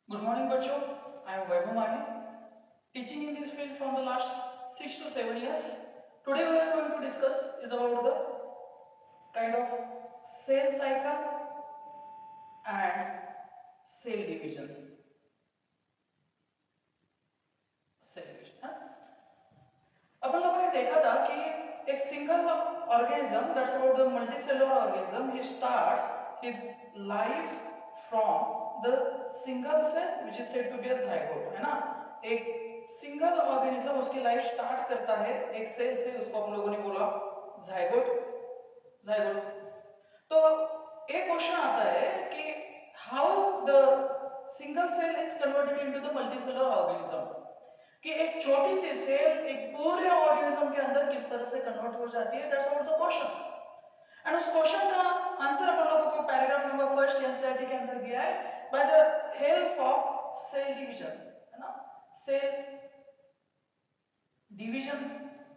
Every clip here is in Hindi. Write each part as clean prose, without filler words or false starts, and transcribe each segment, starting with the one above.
Good morning, बच्चों. I am Vaibhav Mani, teaching in this field from the last 6 to 7 years. Today we are going to discuss is about the kind of cell cycle and cell division. Cell division. हाँ? अपन लोगों ने देखा था कि एक single organism that's about the multicellular organism he starts his life from the single cell which is said to be a zygote है ना. एक सिंगल ऑर्गेनिज्म उसकी लाइफ स्टार्ट करता है एक सेल से, उसको हम लोगों ने बोला जाइगोट. जाइगोट. तो एक क्वेश्चन आता है कि how the single cell is converted into the multicellular organism, कि एक छोटी सी सेल एक पूरे ऑर्गेनिज्म के अंदर किस तरह से कन्वर्ट हो जाती है. That's about the question. And उस क्वेश्चन का आंसर अपन लोगों को पैराग्राफ नंबर फर्स्ट एनसीईआरटी के अंदर दिया है by the help of cell division, है ना. सेल डिवीजन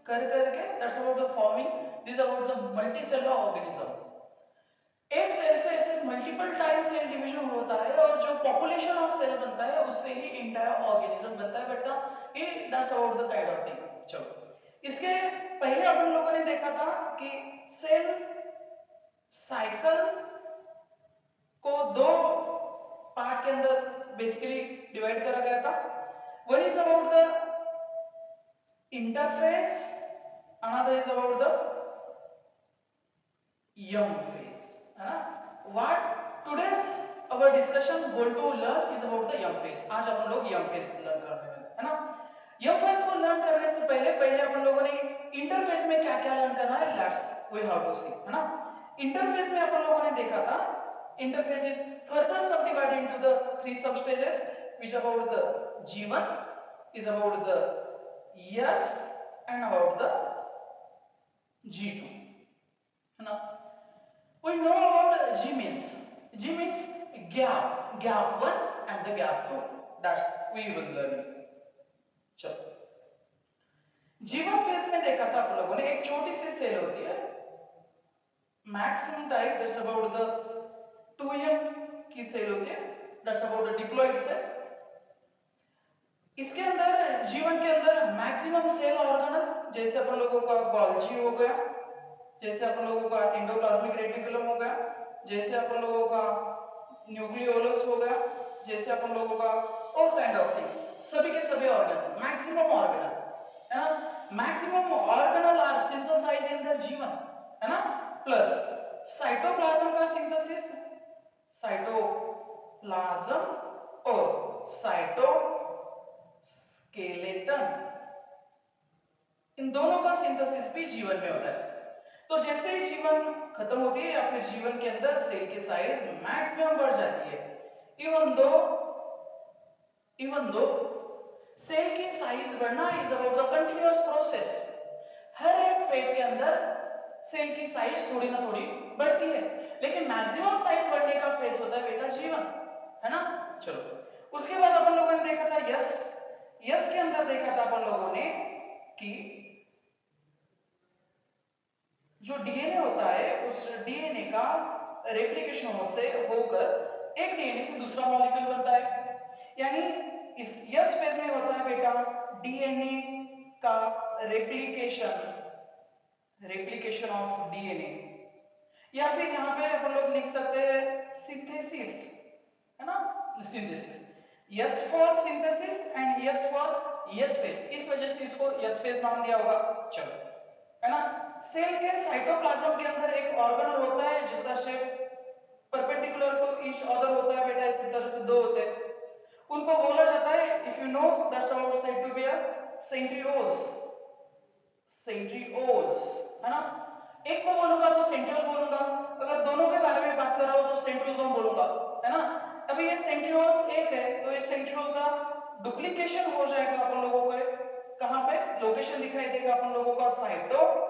कर करके that's about the forming this about the multicellular organism. एक सेल से ऐसे मल्टीपल टाइम सेल डिवीजन होता है और जो पॉपुलेशन ऑफ सेल बनता है उससे ही इंटायर ऑर्गेनिज्म बनता है बेटा. ये that's about the kind of thing. चलो, इसके पहले अपन लोगों ने देखा था कि सेल साइकिल को दो पार्ट के अंदर बेसिकली डिवाइड करा गया था. One is about the interphase, another is about the young phase, है ना. What today's our discussion goal to learn is about the young phase. आज अपन लोग यंग फेज लर्न कर रहे हैं, है ना. यंग फेज को लर्न करने से पहले अपन लोगों ने इंटरफेज में क्या क्या लर्न करना है let's we have to see, है ना. इंटरफेज में अपन लोगों ने देखा था interphase is further subdivided into the three sub stages which about the G1 is about the S and about the G2, है ना. We know about G means gap 1 and the gap 2. That's we will learn. चलो, G1 फेज में देखा था आप लोगों ने एक छोटी सी सेल होती है maximum type that's about the 2n की सेल होती है. That's about the diploid cell. इसके अंदर G1 के अंदर मैक्सिमम सेल ऑर्गेनल जैसे अपन लोगों का गोल्जी हो गया, जैसे अपन लोगों का एंडोप्लाज्मिक रेटिकुलम हो गया, जैसे अपन लोगों का न्यूक्लियोलस हो गया, जैसे अपन लोगों का ऑल काइंड ऑफ थिंग्स, सभी के सभी ऑर्गेनल मैक्सिमम ऑर्गेनल, है ना. Maximum organelle are synthesized in the G1, है ना. प्लस साइटोप्लाज्म का सिंथेसिस, साइटोप्लाज्म और साइटोस्केलेटन, इन दोनों का सिंथेसिस भी G1 में होता है. तो जैसे ही G1 खत्म होती है या फिर G1 के अंदर सेल की साइज मैक्सिमम बढ़ जाती है. इवन दो सेल की साइज बढ़ना is about the continuous process. हर एक फेज के अंदर सेल की साइज थोड़ी ना थोड़ी बढ़ती है, लेकिन मैक्सिमम साइज बढ़ने का फेज होता है बेटा G1, है ना. चलो, उसके बाद अपन लोगों ने देखा था यस के अंदर देखा था अपन लोगों ने कि जो डीएनए होता है उस डीएनए का रेप्लिकेशन से होकर एक डीएनए से दूसरा मॉलिक्यूल बनता है. यानी इस यस फेज में होता है बेटा डीएनए का रेप्लिकेशन ऑफ डीएनए, या फिर यहां पे अपन लोग लिख सकते हैं सिंथेसिस, है ना. Synthesis, yes for synthesis and yes for yes phase, इस वजह से इसको यस फेज नाम दिया होगा. चलो, है ना. सेल के साइटोप्लाज्म के अंदर एक ऑर्गेनल होता है जिसका shape perpendicular to each other होता है बेटा. इसी तरह से दो होते हैं, उनको बोला जाता है if you know that's about said to be a centrioles, है ना. एक को बोलूंगा तो सेंट्रियोल बोलूंगा, अगर दोनों के बारे में बात कर रहा हूं तो सेंट्रोसोम बोलूंगा, है ना. अभी ये सेंट्रिओल्स एक है तो इस सेंट्रियोल का डुप्लीकेशन हो जाएगा अपन लोगों को कहां पे लोकेशन दिखाई देगा अपन लोगों का साइटोप्लाज्म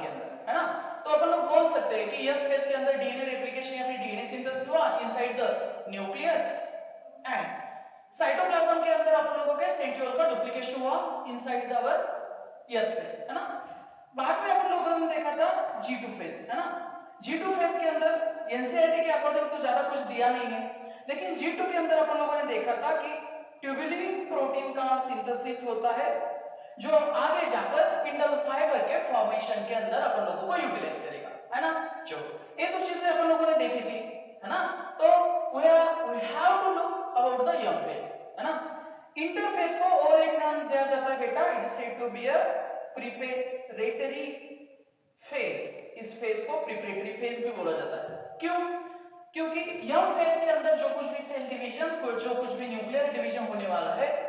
के अंदर, है ना. तो अपन लोग बोल सकते हैं कि यस फेज के अंदर डीएनए रेप्लिकेशन या फिर डीएनए सिंथेसिस हुआ inside the nucleus and cytoplasm के अंदर अपन लोगों के सेंट्रियोल का डुप्लीकेशन हुआ inside the our S phase, है ना. बाद में अपन लोगों ने देखा था G2 फेज, है ना. G2 फेज के अंदर एनसीईआरटी के अकॉर्डिंग तो ज्यादा कुछ दिया नहीं है, लेकिन G2 के अंदर अपन लोगों ने देखा था कि ट्यूबुलिन प्रोटीन का सिंथेसिस होता है जो आगे जाकर स्पिंडल फाइबर के फॉर्मेशन के अंदर अपन लोगों को यूटिलाइज करेगा, है ना। जो ये तो चीजें अपन लोगों ने देखी थी, है ना। तो we have to look about the young phase, है ना। इंटरफेज को और एक नाम दिया जाता है बेटा, it is said to be a preparatory phase. इस फेज को प्रिपरेटरी फेज भी बोला जाता है। क्यों? क्योंकि यंग फेज के अंदर जो कुछ भी सेल डिवीजन, जो कुछ भी न्यूक्लियर डिवीजन होने वाला है,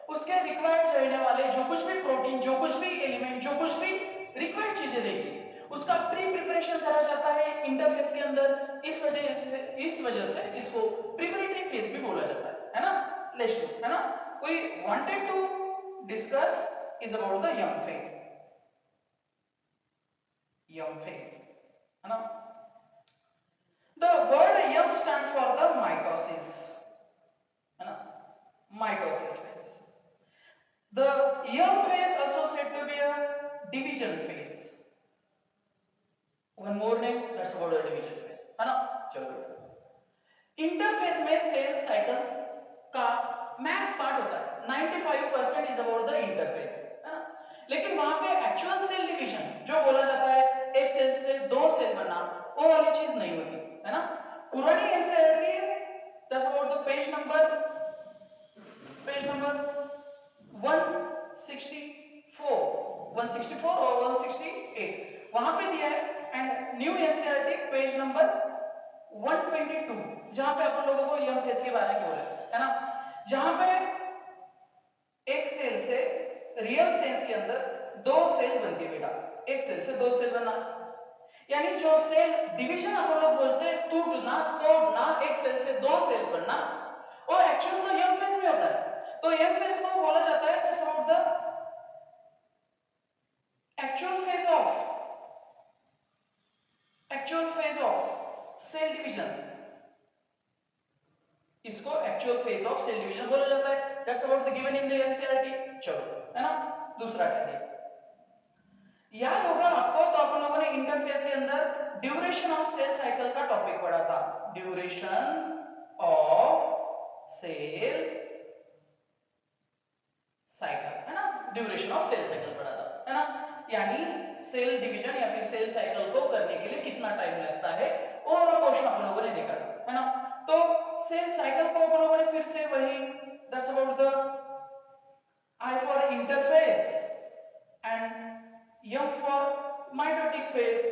उसके रिक्वायर्ड रहने वाले जो कुछ भी प्रोटीन, जो कुछ भी एलिमेंट, जो कुछ भी रिक्वायर्ड चीजें रहेगी, उसका प्री प्रिपरेशन करा जाता है इंटरफेज के अंदर। इस वजह से इसको प्रिपरेटरी फेज भी बोला जाता है ना। लेट्स लुक, है ना। We wanted to discuss is about the young phase. Young phase, है ना। The word young stand for the mitosis, है ना, mitosis phase. The young phase also said to be a division phase. One more name, that's about the division phase, है ना। चलो इंटरफेज में सेल साइकिल का मैक्स पार्ट होता है, 95% इज अबाउट द इंटरफेज, है ना। लेकिन वहां पे एक्चुअल सेल डिवीजन जो बोला जाता है, एक सेल से दो सेल बनना, वो वाली चीज नहीं होती, है ना। पुरानी NCERT that's about the page number 164 और 168 वहां पे दिया है। And new NCERT page number 122 जहां पे अपन लोगों को यंग फेज के बारे में बोला है ना। जहां पे एक सेल से रियल सेल्स के अंदर दो सेल बनती बेटा, एक सेल से दो सेल बनना, यानी जो सेल डिवीजन अपन लोग बोलते हैं टूटना, तोड़ना, एक सेल से दो सेल बनना, वो एक्चुअल तो यंग फेज में होता है। तो यंग फेज को बोला जाता है it's about the actual phase of cell division. इसको actual phase of cell division बोला जाता है। That's about the given in the NCERT. चलो, है ना। दूसरा क्या है याद होगा आपको, तो अपन लोगों ने इंटरफेज के अंदर ड्यूरेशन ऑफ सेल साइकिल का टॉपिक पढ़ा था। ड्यूरेशन ऑफ सेल साइकिल, है ना। ड्यूरेशन ऑफ सेल साइकिल पढ़ा था, है ना। यानी सेल डिवीजन या फिर सेल साइकिल को करने के लिए कितना टाइम लगता है, और वो क्वेश्चन अपन लोगों ने देखा, है ना। तो सेल साइकिल को अपन लोगों ने फिर से वही that's about the I for interphase and young for mitotic phase,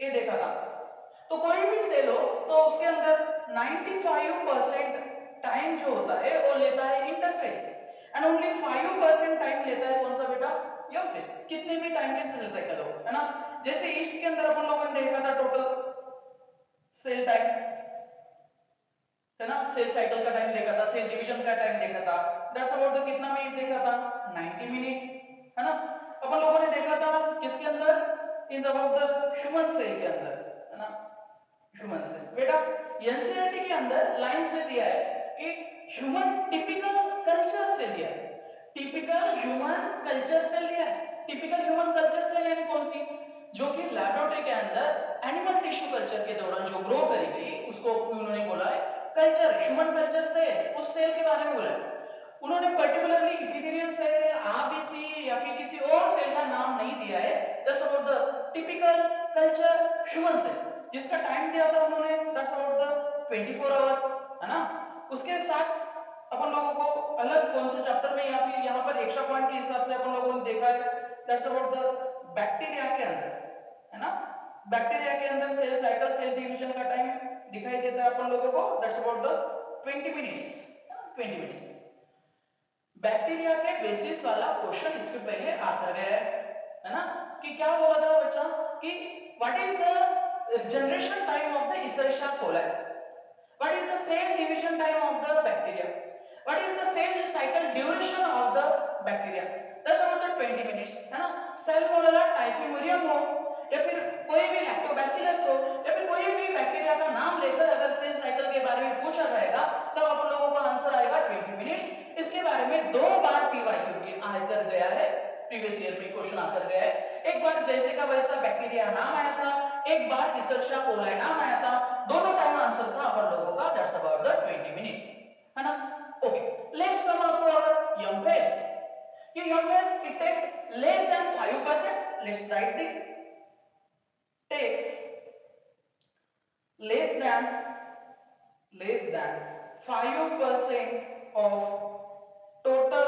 ये देखा था। तो कोई भी सेल हो तो उसके अंदर 95% टाइम जो होता है वो लेता है इंटरफेज, एंड ओनली 5% टाइम लेता है कौन सा बेटा, यंग फेज। कितने भी टाइम के सेल साइकिल हो, है ना। जैसे ईस्ट के अंदर अपन लोगों ने देखा था टोटल सेल टाइम, है ना, सेल साइकिल का टाइम देखा था, सेल डिवीजन का टाइम देखा था, दैट्स अबाउट द कितना मिनट देखा था, 90 मिनट, है ना। अपन लोगों ने देखा था किसके अंदर, in about the human cell के अंदर, है ना, ह्यूमन सेल। बेटा एनसीईआरटी के अंदर लाइन से दिया है कि ह्यूमन टिपिकल कल्चर से दिया है, टिपिकल ह्यूमन कल्चर से लिया है। टिपिकल ह्यूमन कल्चर से यानी कौन सी, जो कि लैबोरेटरी के अंदर एनिमल टिश्यू कल्चर के दौरान जो ग्रो करी गई उसको उन्होंने बोला है कल्चर, ह्यूमन कल्चर से, उस सेल के बारे में बोला है। उन्होंने पर्टिकुलरली एपिथेलियल सेल, आरबीसी या फिर किसी और सेल का नाम नहीं दिया है। That's about the typical culture human cell, जिसका टाइम दिया था उन्होंने दैट्स अबाउट द 24 आवर, है ना। उसके साथ अपन लोगों को अलग कौन से चैप्टर में या फिर यहाँ पर एक्स्ट्रा पॉइंट के हिसाब से अपन लोगों ने देखा है दैट्स अबाउट द बैक्टीरिया के अंदर, है ना। बैक्टीरिया के अंदर सेल साइकिल, सेल डिवीजन का टाइम दिखाई देता है अपन लोगों को that's about the 20 minutes, 20 minutes. Bacteria के बेसिस वाला क्वेश्चन इसके पहले आकर गया है ना, कि क्या बोला था बच्चा कि what is the generation time of the Escherichia coli, what is the cell division time of the bacteria, what is the cell cycle duration of the bacteria, that's about the 20 minutes, है ना। सैल्मोनेला टाइफिमुरियम हो या फिर कोई भी लैक्टोबैसिलस हो या फिर कोई भी बैक्टीरिया का नाम लेकर अगर सेल साइकिल के बारे में पूछा जाएगा तब तो आप लोगों का आंसर आएगा 20 मिनट्स। इसके बारे में दो बार पीवाईक्यू के आकर गया है, प्रीवियस ईयर में क्वेश्चन आकर गया है। एक बार जैसे का वैसा बैक्टीरिया नाम आया था, एक बार इसेर्शिया कोलाई नाम आया था, दोनों टाइम आंसर था अपन लोगों का that's about the 20 minutes. M phase it takes less than 5%. Let's write the takes less than 5% of total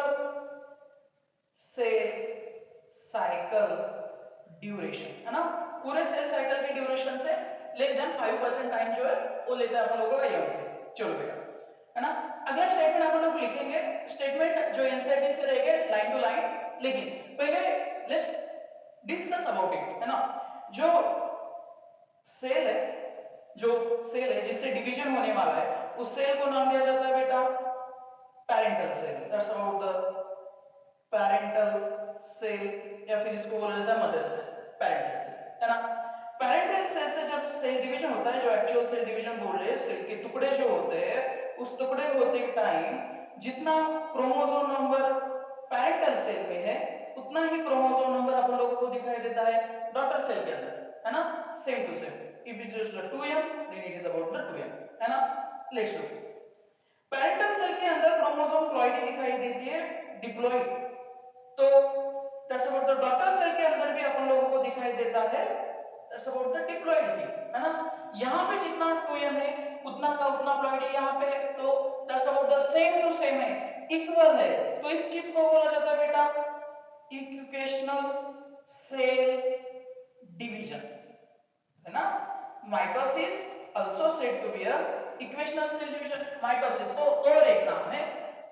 cell cycle duration, है ना, पूरे सेल साइकिल की ड्यूरेशन से लेस देन 5% टाइम जो है वो लेता है अपन लोगों का ये फेज। चलो बेटा, है ना, अगला स्टेटमेंट अपन लोग लिखेंगे, स्टेटमेंट जो एनसीईआरटी से रहेगा लाइन टू लाइन, लेकिन पहले लेट्स डिस्कस अबाउट इट, है ना। जो सेल है जिससे डिवीजन होने वाला है उस सेल को नाम दिया जाता है बेटा parental cell. That's about the parental cell, या फिर इसको बोला जाता है मदर सेल, पैरेंटल सेल, है ना। पैरेंटल सेल से जब सेल डिवीजन होता है, जो एक्चुअल सेल डिवीजन बोल रहे हैं, सेल के टुकड़े जो होते हैं उस टुकड़े होते टाइम जितना क्रोमोसोम नंबर पैरेंटल सेल में है उतना ही क्रोमोसोम नंबर अपन लोगों को दिखाई देता है डॉटर सेल के अंदर, है ना, same to same. If it is 2m then it is about the 2m, है ना। लेट्स लुक, पैरेंटल सेल के अंदर क्रोमोसोम प्लॉइडी दिखाई देती है डिप्लॉइड, तो that's about the daughter cell के अंदर भी अपन लोगों को दिखाई देता है दैट्स अबाउट द डिप्लॉइड थी, है ना। यहाँ पे जितना 2m है उतना का उतना प्लॉइडी यहाँ पे, तो that's about the same to same है, इक्वल है, तो इस चीज को बोला जाता है बेटा इक्विवेशनल सेल डिवीजन, है ना। Mitosis also said to be a equational cell division. Mitosis को और एक नाम है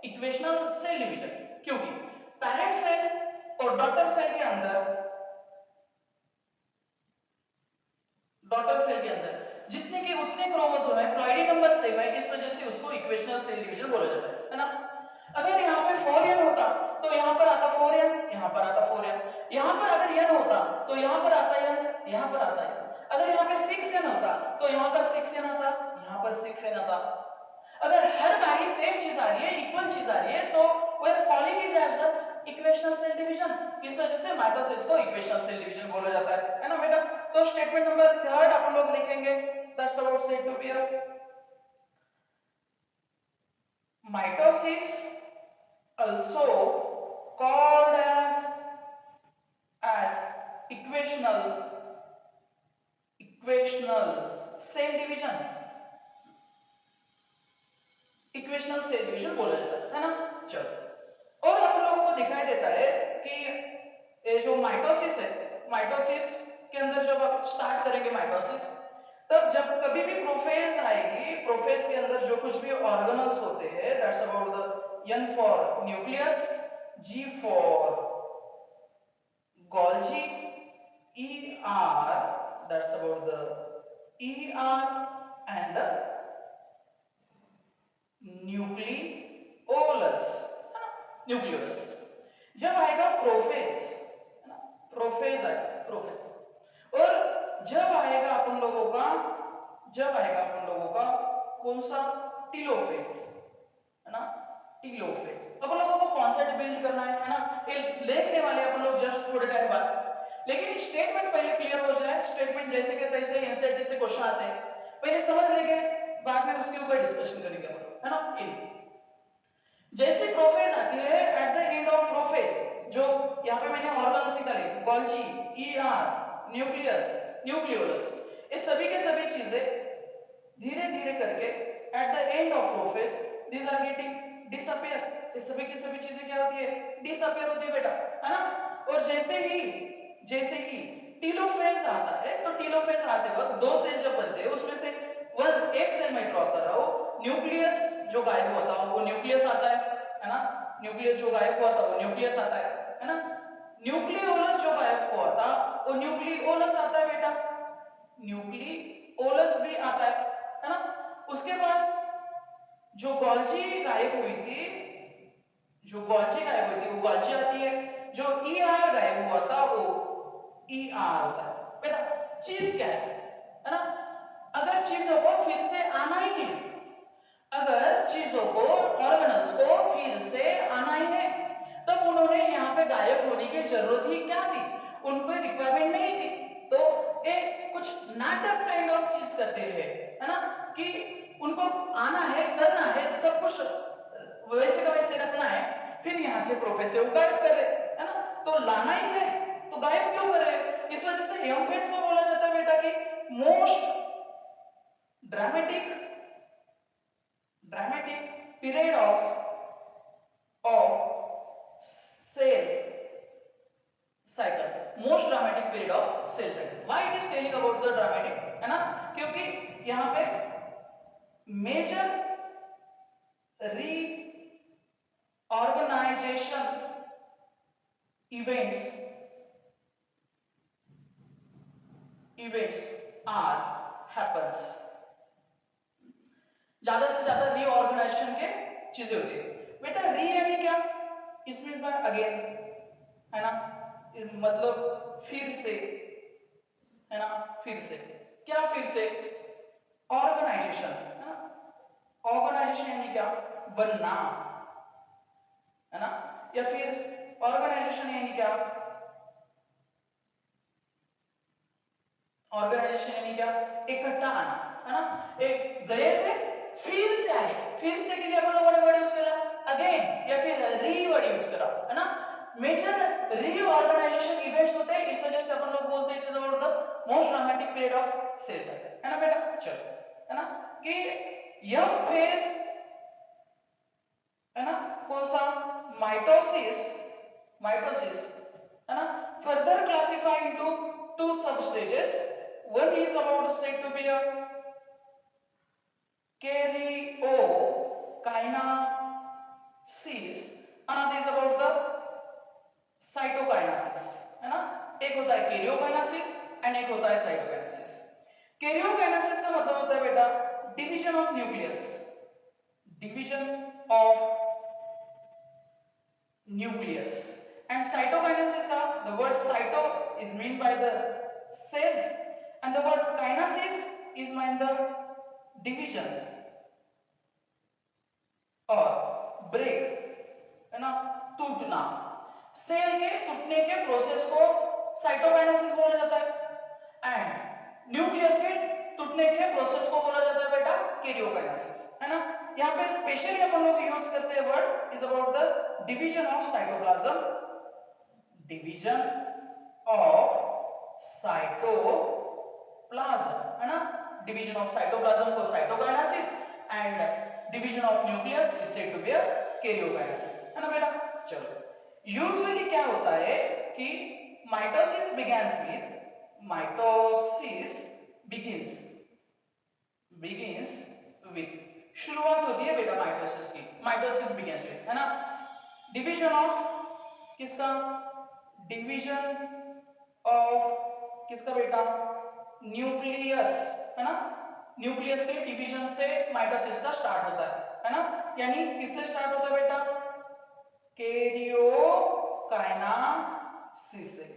इक्वेशनल सेल डिवीजन, क्योंकि पैरेंट सेल और डॉटर सेल के अंदर जितने के उतने क्रोमोसोम है, प्लॉइडी नंबर सेम है, इस वजह से उसको इक्वेशनल सेल डिवीजन बोला जाता है ना। अगर यहाँ पे 4n होता तो यहाँ पर आता 4n, यहाँ पर आता 4n, यहाँ पर अगर n होता तो यहाँ पर आता n, यहाँ पर आता n, अगर यहाँ पे 6n होता तो यहाँ पर 6n आता, यहाँ पर 6n आता। अगर हर बारी सेम चीज आ रही है, इक्वल चीज आ रही है, so we are calling it as the equational cell division. इस वजह से माइटोसिस को इक्वेशनल सेल डिवीजन बोला जाता है ना बेटा। तो स्टेटमेंट नंबर 3 अपन लोग लिखेंगे, that's about said to be a mitosis also called as equational cell division, equational cell division बोला जाता है ना। चलो, और आप लोगों को दिखाई देता है कि ये जो माइटोसिस है, माइटोसिस के अंदर जब आप स्टार्ट करेंगे माइटोसिस, तब जब कभी भी प्रोफेज आएगी, प्रोफेज के अंदर जो कुछ भी ऑर्गेनल्स होते हैं, that's about the N for nucleus, G for Golgi, ER, that's about the ER and the nucleolus, nucleolus। जब आएगा प्रोफेज, है ना, प्रोफेज आएगा, प्रोफेज। और जब आएगा अपन लोगों का कौन सा, टीलोफेज, है ना, टीलोफेज। अपन लोगों को कॉन्सेप्ट बिल्ड करना है ना, ये देखने वाले अपन लोग जस्ट थोड़े टाइम बाद, लेकिन स्टेटमेंट पहले क्लियर हो जाए। स्टेटमेंट जैसे के तैसे एनसीईआरटी से क्वेश्चन आते हैं, पहले समझ लेंगे, बाद में उसके ऊपर डिस्कशन करेंगे, है ना। जैसे प्रोफेज आती है, eight the end of prophase जो यहाँ पे मैंने ऑर्गन्स निकाले, गोल्जी, ईआर, न्यूक्लियस, न्यूक्लियोलस, ये सभी के सभी चीजें धीरे धीरे करके at the end of prophase these are getting disappear. ये सभी की सभी चीजें क्या होती है, डिसअपियर होती है बेटा, है ना। और जैसे ही टीलोफेज आता है, तो टीलोफेज आते वक्त दो सेल जब बनते हैं उसमें से एक सेल में ड्रॉ कर रहा हूं, न्यूक्लियस जो गायब होता है वो न्यूक्लियस आता है ना, न्यूक्लियस जो गायब हुआ था वो न्यूक्लियस आता है ना। न्यूक्लियोलस जो गायब हुआ था वो न्यूक्लियोलस आता है बेटा, न्यूक्लियोलस भी आता है ना। उसके बाद जो गोल्जी गायब हुई थी वो गोल्जी आती है, जो ईआर गायब हुआ था वो ईआर होता है बेटा। चीज क्या है ना, अगर चीजों को फिर से आना ही है, अगर चीजों को, ऑर्गेनल्स को फिर से आना ही है, तब उन्होंने यहाँ पे गायब होने की जरूरत ही क्या थी, उनको रिक्वायरमेंट नहीं थी। तो एक कुछ नाटक काइंड ऑफ चीज करते हैं, है ना, कि उनको आना है, करना है, सब कुछ वैसे का वैसे रखना है, फिर यहाँ से प्रोफेसर गायब कर रहे, तो लाना ही है, तो गायब क्यों करे? इस वजह से यंग फेज को बोला जाता है बेटा कि most dramatic period of cell cycle, most dramatic period of cell cycle. Why it is telling about the dramatic, है ना? क्योंकि यहाँ पे major reorganization events are happens, ज्यादा से ज्यादा रीऑर्गेनाइजेशन के चीजें होती है बेटा। री यानी क्या? इसमें बार अगेन, है ना, मतलब फिर से, है ना, फिर से। क्या फिर से? ऑर्गेनाइजेशन, है ना। ऑर्गेनाइजेशन यानी क्या? बनना, है ना। या फिर ऑर्गेनाइजेशन यानी क्या? ऑर्गेनाइजेशन यानी क्या? इकट्ठा आना, है ना। एक गए थे, फिर से आए। फिर से के लिए अपन लोगों ने वर्ड यूज करा अगेन, या फिर री वर्ड यूज करा, है ना। मेजर रीऑर्गेनाइजेशन इवेंट्स होते हैं, इस वजह से अपन लोग बोलते हैं it is about the most dramatic period of cell cycle, है ना बेटा। चलो, है ना, कि यंग फेज, है ना, कौन सा? माइटोसिस, है ना, further classify into two sub stages. One is about said to be a karyokinesis, another is about the cytokinesis, है ना। एक होता है karyokinesis एंड एक होता है cytokinesis। karyokinesis का मतलब होता है बेटा division of nucleus, and cytokinesis का the word cyto is meant by the cell and the word kinesis is meant the division और break, है ना, टूटना। सेल के टूटने के प्रोसेस को साइटोकाइनेसिस बोला जाता है एंड न्यूक्लियस के टूटने के प्रोसेस को बोला जाता है बेटा कैरियोकाइनेसिस, है ना। यहाँ पे स्पेशली अपन लोग यूज करते हैं word is about the division of cytoplasm, है ना। डिवीजन ऑफ साइटोप्लाज्म को cytokinesis and division of nucleus is said to be a karyokinesis, है ना बेटा। चलो, यूजुअली क्या होता है कि माइटोसिस बिगिंस विद, शुरुआत होती है बेटा माइटोसिस की, माइटोसिस बिगिंस विद, है ना, डिवीजन ऑफ किसका? डिवीजन ऑफ किसका बेटा? न्यूक्लियस, है ना। न्यूक्लियस के डिवीजन से माइटोसिस का स्टार्ट होता है ना। यानी किससे स्टार्ट होता है बेटा? कैरियोकाइनेसिस से,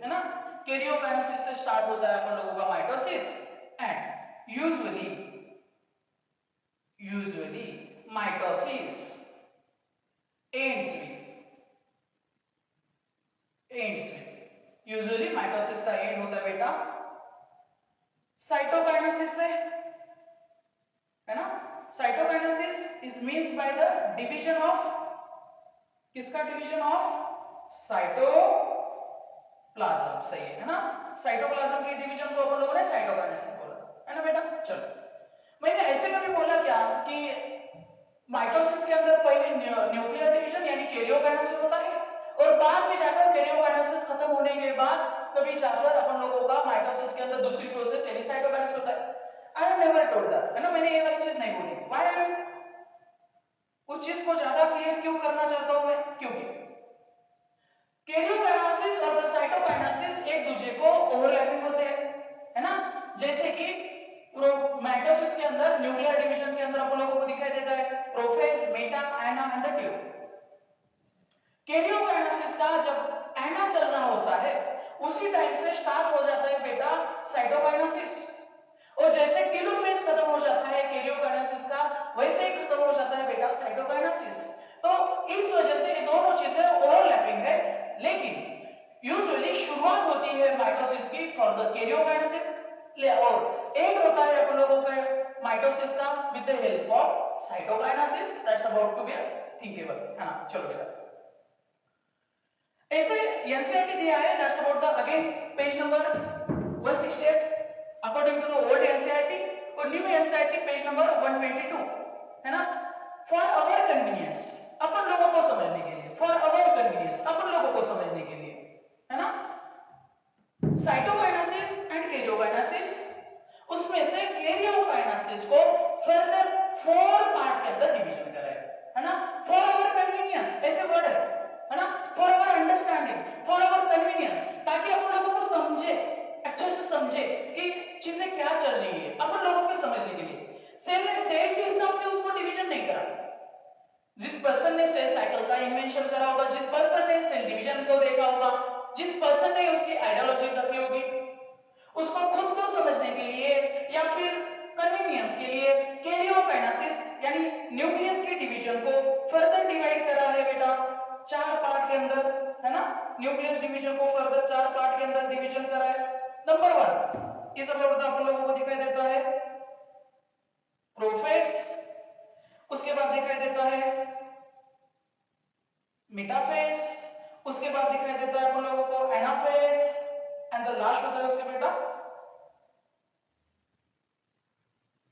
है ना। कैरियोकाइनेसिस से स्टार्ट होता है अपन लोगों का mitosis and usually mitosis ends with usually mitosis का एंड होता है बेटा साइटोकाइनेसिस से, है ना। Cytokinesis is means by the division of किसका? डिवीजन ऑफ साइटोप्लाज्म, सही है ना। साइटोप्लाज्म के डिवीजन को अपन लोगों ने साइटोकाइनेसिस बोला, है ना बेटा। चलो, मैंने ऐसे कभी बोला क्या कि माइटोसिस के अंदर पहले न्यूक्लियर डिवीजन यानी कैरियोकाइनेसिस होता है और बाद में जाकर कैरियोकाइनेसिस खत्म होने के बाद कभी जाकर अपन लोगों का माइटोसिस के अंदर दूसरी प्रोसेस यानी साइटोकाइनेसिस होता है। I have never told that, है ना। मैंने ये वाली चीज नहीं बोली। व्हाई आई एम उस चीज को ज्यादा क्लियर क्यों करना चाहता हूं मैं? क्योंकि कैरियोकाइनेसिस और द साइटोकाइनेसिस एक दूसरे को ओवरलैपिंग होते हैं, है ना। जैसे कि माइटोसिस के अंदर न्यूक्लियर डिवीजन के अंदर अपन लोगों को दिखाई देता है prophase, meta, ana and the tube. Karyokinesis का जब एना चल रहा होता है उसी टाइम से स्टार्ट हो जाता है बेटा साइटोकाइनेसिस और जैसे टेलोफेज खत्म हो जाता है कैरियोकाइनेसिस का वैसे ही खत्म हो जाता है बेटा साइटोकाइनेसिस। तो इस वजह से ये दोनों चीजें ओवरलैपिंग है, लेकिन यूजुअली शुरुआत होती है माइटोसिस की फॉर द कैरियोकाइनेसिस और एंड होता है अपन लोगों का माइटोसिस का with the help of cytokinesis. That's about to be thinkable, है ना। चलो बेटा, ऐसे एनसीईआरटी दिया है, that's about the again page number 168 according to the old NCERT, और न्यू एनसीईआरटी पेज नंबर 122, है ना। फॉर आवर कन्वीनियंस, अपन लोगों को समझने के लिए, फॉर आवर कन्वीनियंस, अपन लोगों को समझने के लिए, है ना। साइटोकाइनेसिस एंड कैरियोकाइनेसिस, उसमें से कैरियोकाइनेसिस को फर्दर 4 पार्ट के अंदर डिवीजन करा है ना। फॉर आवर कन्वीनियंस ऐसे वर्ड है ना, for our understanding, for our convenience, ताकि अपन लोगों को समझे, अच्छे से समझे कि चीजें क्या चल रही है, अपन लोगों को समझने के लिए। सेल ने सेल के हिसाब से उसको डिवीजन नहीं करा। जिस पर्सन ने सेल साइकिल का इन्वेंशन करा होगा, जिस पर्सन ने सेल डिवीजन को देखा होगा, जिस पर्सन ने उसकी आइडियोलॉजी रखी होगी, उसको खुद को समझने के लिए या फिर कन्वीनियंस के लिए कैरियोकाइनेसिस यानी न्यूक्लियस के डिवीजन को फर्दर डिवाइड करा है बेटा 4 पार्ट के अंदर, है ना। न्यूक्लियस डिवीजन को फर्दर 4 पार्ट के अंदर डिवीजन करा है। नंबर 1 इस अबाउट अपन लोगों को दिखाई देता है प्रोफेज, उसके बाद दिखाई देता है मेटाफेज, उसके बाद दिखाई देता है अपन लोगों को एनाफेज, एंड द लास्ट होता है उसके बेटा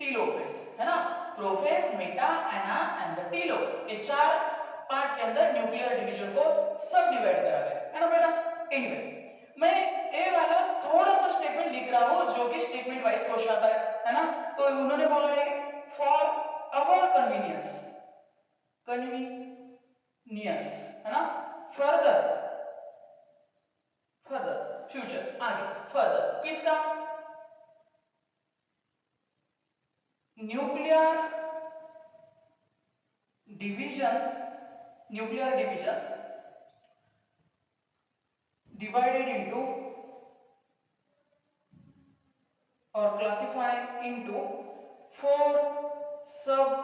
टीलोफेज, है ना। Prophase, meta, ana and the telo, ये 4 पार्ट के अंदर न्यूक्लियर डिवीजन को सब डिवाइड करा गया है ना बेटा। एनीवे मैं ए वाला थोड़ा सा स्टेटमेंट लिख रहा हूं जो कि स्टेटमेंट वाइज क्वेश्चन आता है ना। तो उन्होंने बोला है फॉर अवर कन्वीनियंस, कन्वीनियंस, है ना, फर्दर, फर्दर फ्यूचर, आगे फर्दर किसका, nuclear division, nuclear division divided into or classified into 4 sub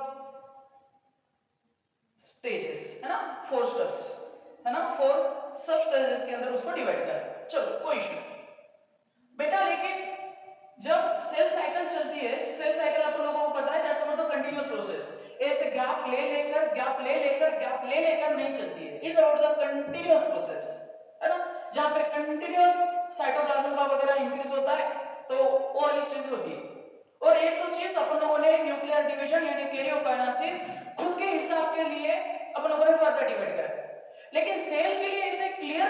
stages, है ना, 4 steps, है ना, 4 सब स्टेजेस के अंदर उसको डिवाइड करें। चलो कोई इशू नहीं बेटा, लेकिन जब सेल साइकिल चलती है, सेल साइकिल आप लोगों को पता है जैसे मतलब कंटीन्यूअस प्रोसेस, ऐसे गैप ले लेकर गैप ले लेकर गैप ले लेकर नहीं चलती है। It's about the continuous process, है ना, जहां पे कंटीन्यूअस साइटोप्लाज्म का वगैरह इंक्रीज होता है, तो वो वाली चीज होती है। और एक तो चीज अपन लोगों ने न्यूक्लियर डिवीजन यानी कैरियोकाइनेसिस खुद के हिसाब के लिए अपन लोगों ने फर्दर डिवाइड करा, लेकिन सेल के लिए इसे क्लियर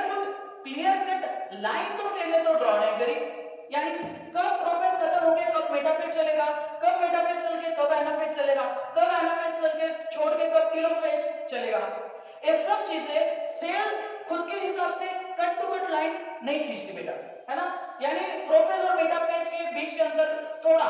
कट लाइन तो सेल ने तो ड्रॉ नहीं करी, यानी कब प्रोफेज खत्म हो गया कब मेटाफेज चलेगा, कब मेटाफेज चल के कब एनाफेज चलेगा, कब एनाफेज चल के छोड़ के कब टीलोफेज चलेगा, ये सब चीजें सेल खुद के हिसाब से कट टू कट लाइन नहीं खींचती बेटा, है ना। यानी प्रोफेज और मेटाफेज के बीच के अंदर थोड़ा,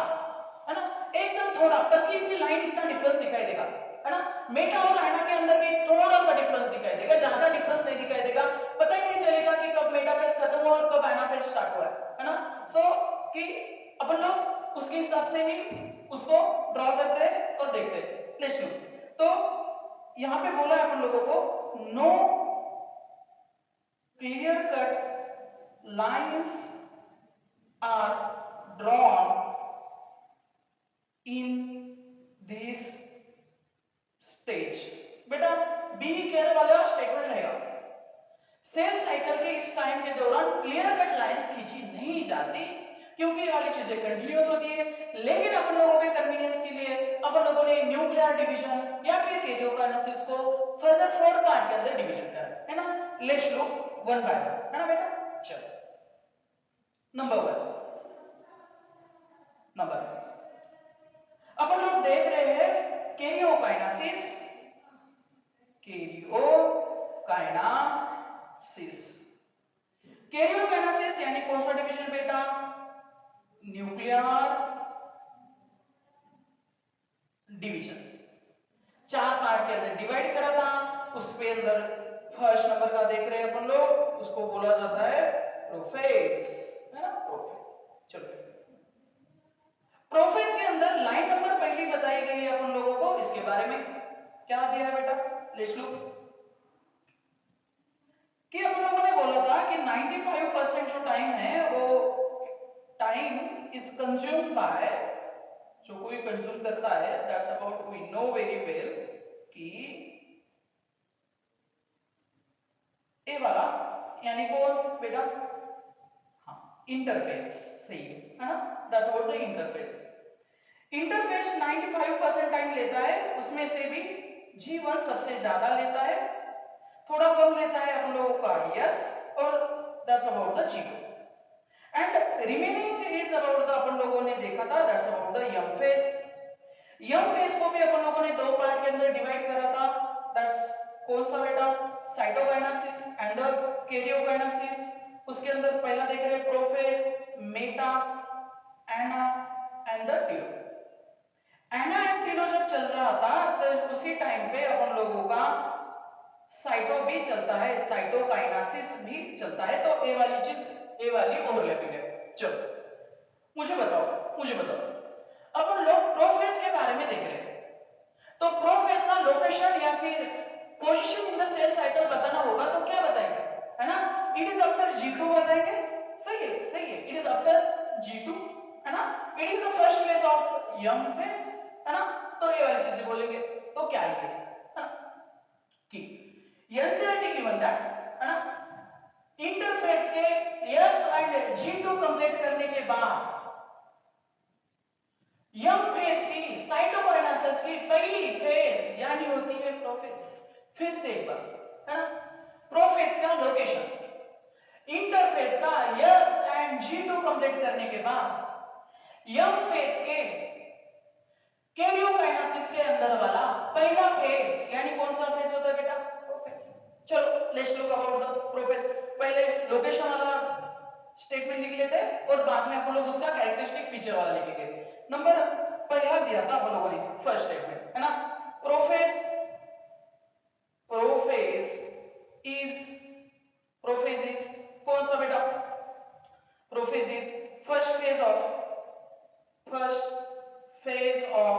है ना, एकदम थोड़ा पतली सी लाइन इतना डिफरेंस दिखाई देगा, है ना। मेटा और एना के अंदर भी थोड़ा सा डिफरेंस दिखाई देगा, ज्यादा डिफरेंस नहीं दिखाई देगा, पता ही नहीं चलेगा कि कब मेटाफेज खत्म हुआ और कब एनाफेज स्टार्ट हुआ है ना। सो कि अपन लोग उसके हिसाब से ही उसको ड्रॉ करते हैं और देखते हैं। लेट्स लुक, तो यहां पे बोला है अपन लोगों को no clear cut lines are drawn in this stage. बेटा बी कहने वाला स्टेटमेंट रहेगा, सेल साइकिल के इस टाइम के दौरान क्लियर कट लाइंस खींची नहीं जाती क्योंकि ये वाली चीजें कंटिन्यूअस होती है, लेकिन अपन लोगों के कन्वीनियंस के लिए अपन लोगों ने न्यूक्लियर डिवीजन या फिर कैरियोकाइनेसिस को फर्दर 4 पार्ट के अंदर डिवीजन करा है ना। Let's look one by one, है ना बेटा। चलो नंबर 1, अपन लोग देख रहे हैं कैरियोकाइनेसिस, कैरियोकाइनेसिस यानी कौन सा डिवीजन बेटा, न्यूक्लियर डिवीजन, 4 पार्ट के अंदर डिवाइड करा था, उस पे अंदर फर्स्ट नंबर का देख रहे हैं अपन लोग, उसको बोला जाता है प्रोफेज, है ना, प्रोफेज। चलो प्रोफेज के अंदर लाइन नंबर पहली बताई गई है अपन लोगों को, इसके बारे में क्या दिया है बेटा, लेट्स लुक कि अपन लोगों ने बोला था कि 95% जो टाइम है वो टाइम इज कंज्यूम्ड बाय, जो कोई कंज्यूम करता है, that's about we know very well कि ए वाला यानी कौन बेटा, हाँ इंटरफेस, सही है ना, that's about the interface. Interface 95% time लेता है, उसमें से भी G1 सबसे ज्यादा लेता है, थोड़ा कम लेता है अपन लोगों का यस, और that's about the G2 and remaining is about the, अपन लोगों ने देखा था that's about the M phase. M phase को भी अपन लोगों ने दो पार्ट के अंदर डिवाइड करा था, दैट्स कौन सा बेटा, साइटोकाइनेसिस एंड द कैरियोकाइनेसिस। उसके अंदर पहला देख रहे हैं prophase, meta, ana and the telo. Ana and telo जब चल रहा था तो उसी टाइम पे अपन लोगों का साइटो भी चलता है, साइटोकाइनेसिस भी चलता है, तो ए वाली चीज, ए वाली ओवरलैपिंग है। चलो मुझे बताओ अपन लोग प्रोफेज के बारे में देख रहे हैं, तो प्रोफेज का लोकेशन या फिर position in the cell cycle बताना होगा, तो क्या बताएंगे, है ना, इट इज आफ्टर G2 बताएंगे, सही है, इट इज आफ्टर G2, है ना, it is the first phase of young phase, है ना, तो ये वाली चीजें बोलेंगे। तो क्या है ना कि एनसीईआरटी गिवन दैट, है ना, इंटरफेज के S एंड G2 कंप्लीट करने के बाद यंग फेज की साइटोकाइनेसिस की पहली फेज यानी होती है प्रोफेज। फिर से एक बार, है ना, प्रोफेज का लोकेशन, इंटरफेज का S एंड G2 कंप्लीट करने के बाद यंग फेज के कैरियोकाइनेसिस के अंदर वाला पहला फेज यानी कौन सा फेज होता है बेटा, प्रोफेज। चलो let's look about the prophase. पहले लोकेशन वाला स्टेटमेंट लिख लेते हैं और बाद में अपन लोग उसका कैरेक्टरिस्टिक फीचर वाला लिखेंगे। नंबर पहला दिया था अपन लोगों ने फर्स्ट स्टेटमेंट, है ना, प्रोफेज इज कौन सा बेटा, prophase is first phase of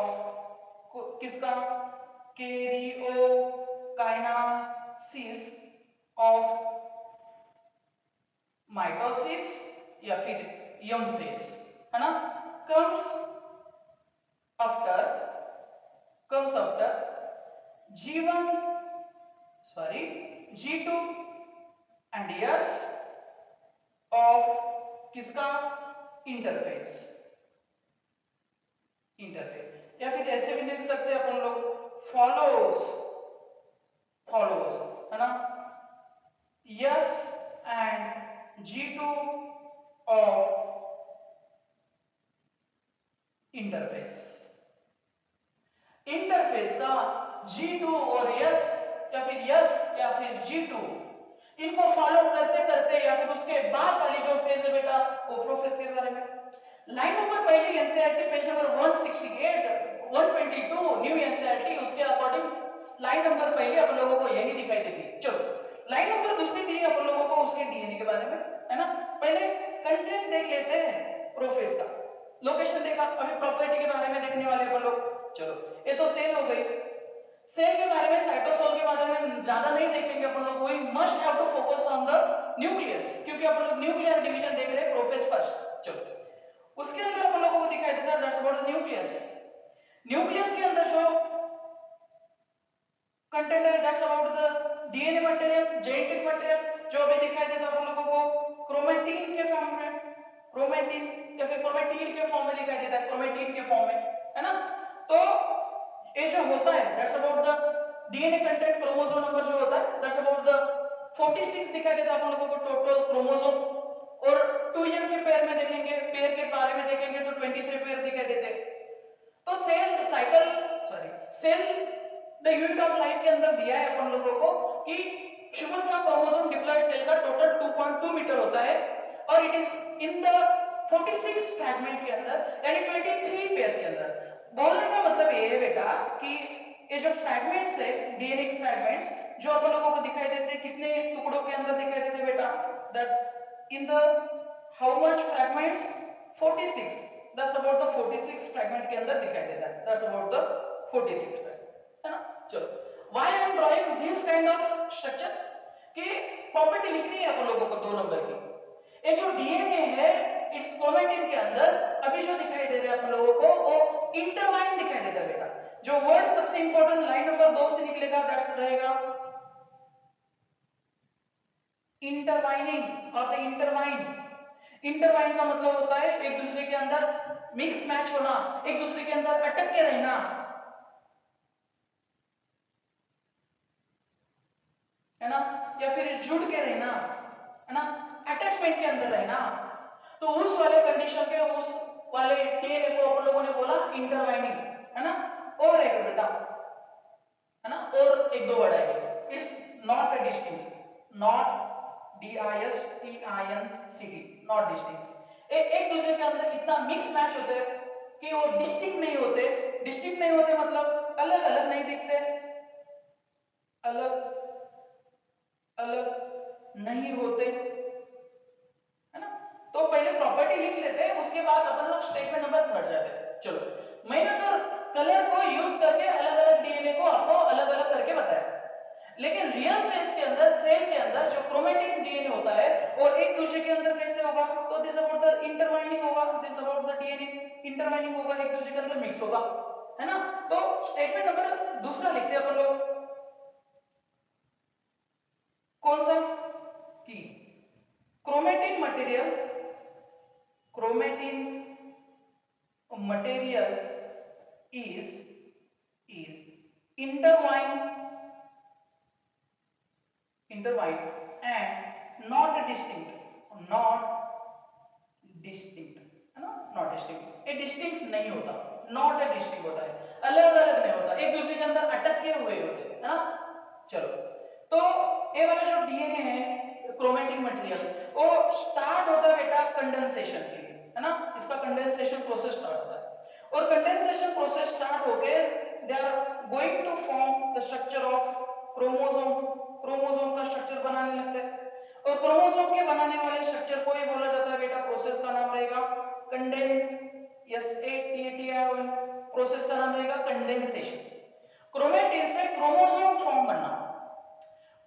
किसका, कैरियोकाइनेसिस ऑफ माइटोसिस या फिर यंग फेज, है ना, comes after G1 G2 and S of किसका, इंटरफेज या फिर ऐसे भी लिख सकते हैं अपन लोग follows, है ना, S and G2 of interface का G2 और S या फिर G2 इनको फॉलो करते करते या फिर उसके बाद वाली जो फेज है बेटा वो प्रोफेज के बारे में। लाइन नंबर पहली NCERT page number 168 122 new NCERT, उसके अकॉर्डिंग लाइन नंबर पहले अपन लोगों को यही दिखाई देती। चलो लाइन नंबर दूसरी दी अपन लोगों को उसके डीएनए के बारे में, है ना, पहले कंटेंट देख लेते हैं प्रोफेज का, लोकेशन देखा, अभी प्रॉपर्टी के बारे में देखने वाले अपन लोग। चलो ये तो सेल हो गई, सेल के बारे में, साइटोसोल के बारे में ज्यादा नहीं देखेंगे अपन लोग, we must have to focus on the nucleus, क्योंकि अपन लोग न्यूक्लियर डिवीजन देख रहे हैं प्रोफेज फर्स्ट। चलो उसके अंदर अपन लोगों को दिखाई देता है दैट्स अबाउट द न्यूक्लियस के अंदर जो कंटेंट है that's about the DNA material, genetic material, जो अभी दिखाई देता है अपन लोगों को क्रोमेटिन के फॉर्म में, क्रोमेटिन या फिर क्रोमेटिन के फॉर्म में दिखाई देता है, क्रोमेटिन के फॉर्म में, है ना। तो ये जो होता है that's about the DNA content, chromosome number जो होता है दैट्स अबाउट द 46 दिखाई देता है अपन लोगों को टोटल क्रोमोसोम, और 2n के पेयर में देखेंगे, पेयर के बारे में देखेंगे तो 23 पेयर दिखाई देते हैं। तो cell the unit of life के अंदर दिया है अपन लोगों को कि ह्यूमन का क्रोमोसोम डिप्लॉयड सेल का टोटल 2.2 मीटर होता है, और it is in the 46 fragment के अंदर यानी 23 पेयर्स के अंदर। बोलने का मतलब ये है बेटा कि ये जो फ्रैगमेंट्स है, डीएनए के फ्रैगमेंट्स जो अपन लोगों को दिखाई देते हैं, कितने टुकड़ों के अंदर दिखाई देते हैं बेटा, that's in the how much fragments, 46, that's about the 46 fragment के अंदर दिखाई देता है, दैट्स अबाउट द 46 फ्रैगमेंट, है ना। चलो why I am drawing this kind of structure, कि प्रॉपर्टी लिखनी है अपन लोगों को 2 नंबर की। ये जो डीएनए है इट्स क्रोमेटिन के अंदर अभी जो दिखाई दे रहा है अपन लोगों को वो इंटरलाइन दिखाई देता है बेटा। जो वर्ड सबसे इंपॉर्टेंट लाइन नंबर 2 से निकलेगा दैट्स रहेगा इंटरवाइनिंग और द इंटरवाइन। इंटरवाइन का मतलब होता है एक दूसरे के अंदर मिक्स मैच होना, एक दूसरे के अंदर अटक के रहना, है ना, या फिर जुड़ के रहना, है ना, अटैचमेंट के अंदर रहना। तो उस वाले कंडीशन के उस वाले डीएनए को अपन लोगों ने बोला इंटरवाइनिंग, है ना। और एक बेटा, है ना, और एक दो वर्ड आएंगे, it's not a distinct, not DISTINCT, not distinct. एक दूसरे के अंदर इतना मिक्स मैच होते हैं कि वो डिस्टिंक्ट नहीं होते। डिस्टिंक्ट नहीं होते मतलब अलग अलग नहीं दिखते, अलग अलग नहीं होते, है ना। तो पहले प्रॉपर्टी लिख लेते हैं, उसके बाद अपन लोग स्टेटमेंट नंबर थर्ड जाते हैं। चलो, मैंने तो कलर को यूज करके अलग अलग डीएनए को आपको अलग अलग करके बताया, लेकिन रियल सेंस के अंदर, सेल के अंदर जो क्रोमेटिन डीएनए होता है और एक दूसरे के अंदर कैसे होगा, तो दिस अबाउट द इंटरवाइनिंग होगा, दिस अबाउट द डीएनए इंटरवाइनिंग होगा, एक दूसरे के अंदर मिक्स होगा, है ना। तो स्टेटमेंट नंबर दूसरा लिखते हैं अपन लोग, कौन सा, कि chromatin material, chromatin material is intertwined and not distinct, not distinct, है ना, not distinct, ये distinct नहीं होता, not a distinct होता है, अलग अलग नहीं होता, एक दूसरे के अंदर अटके हुए होते हैं, है ना। चलो, तो ये वाला जो डीएनए है क्रोमेटिन मटेरियल, वो स्टार्ट होता है बेटा कंडेंसेशन के लिए, है ना, इसका कंडेंसेशन प्रोसेस स्टार्ट होता है, और कंडेंसेशन प्रोसेस स्टार्ट होके they are going to form the structure of chromosome, chromosome का स्ट्रक्चर बनाने लगते हैं, और क्रोमोसोम के बनाने वाले स्ट्रक्चर को ये बोला जाता है बेटा, प्रोसेस का नाम रहेगा प्रोसेस का नाम रहेगा कंडेंसेशन। क्रोमेटिन से क्रोमोसोम फॉर्म बनना,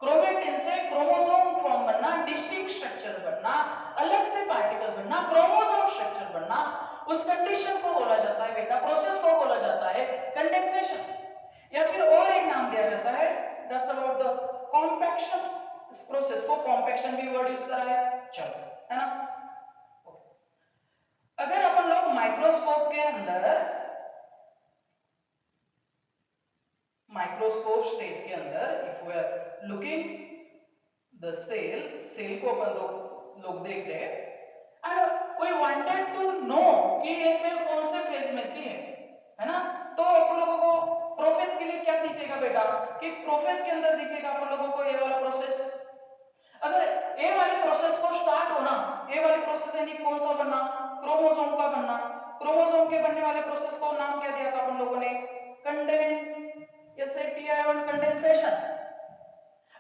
क्रोमेटिन से क्रोमोसोम फॉर्म बनना, डिस्टिंक्ट स्ट्रक्चर बनना, अलग से पार्टिकल बनना, क्रोमोसोम स्ट्रक्चर बनना, उस कंडीशन को बोला जाता है बेटा, प्रोसेस को बोला जाता है कंडेंसेशन, या फिर और एक नाम दिया जाता है दैट्स अबाउट द कॉम्पैक्शन। इस प्रोसेस को कॉम्पैक्शन भी वर्ड यूज करा है, चलो, है ना। अगर अपन लोग माइक्रोस्कोप के अंदर, माइक्रोस्कोप स्टेज के अंदर if we are looking the cell, cell को अपन लोग देख रहे हैं and we wanted to know कि ये सेल कौन से फेज में से है ना, तो अपन लोगों को प्रोफेज के लिए क्या दिखेगा बेटा, कि प्रोफेज के अंदर दिखेगा अपन लोगों को ये वाला प्रोसेस। अगर ए वाली प्रोसेस को स्टार्ट होना, ए वाली प्रोसेस यानी कौन सा बनना, क्रोमोसोम का बनना, क्रोमोसोम के बनने वाले प्रोसेस को नाम क्या दिया था अपन लोगों ने, कंडेंसेशन।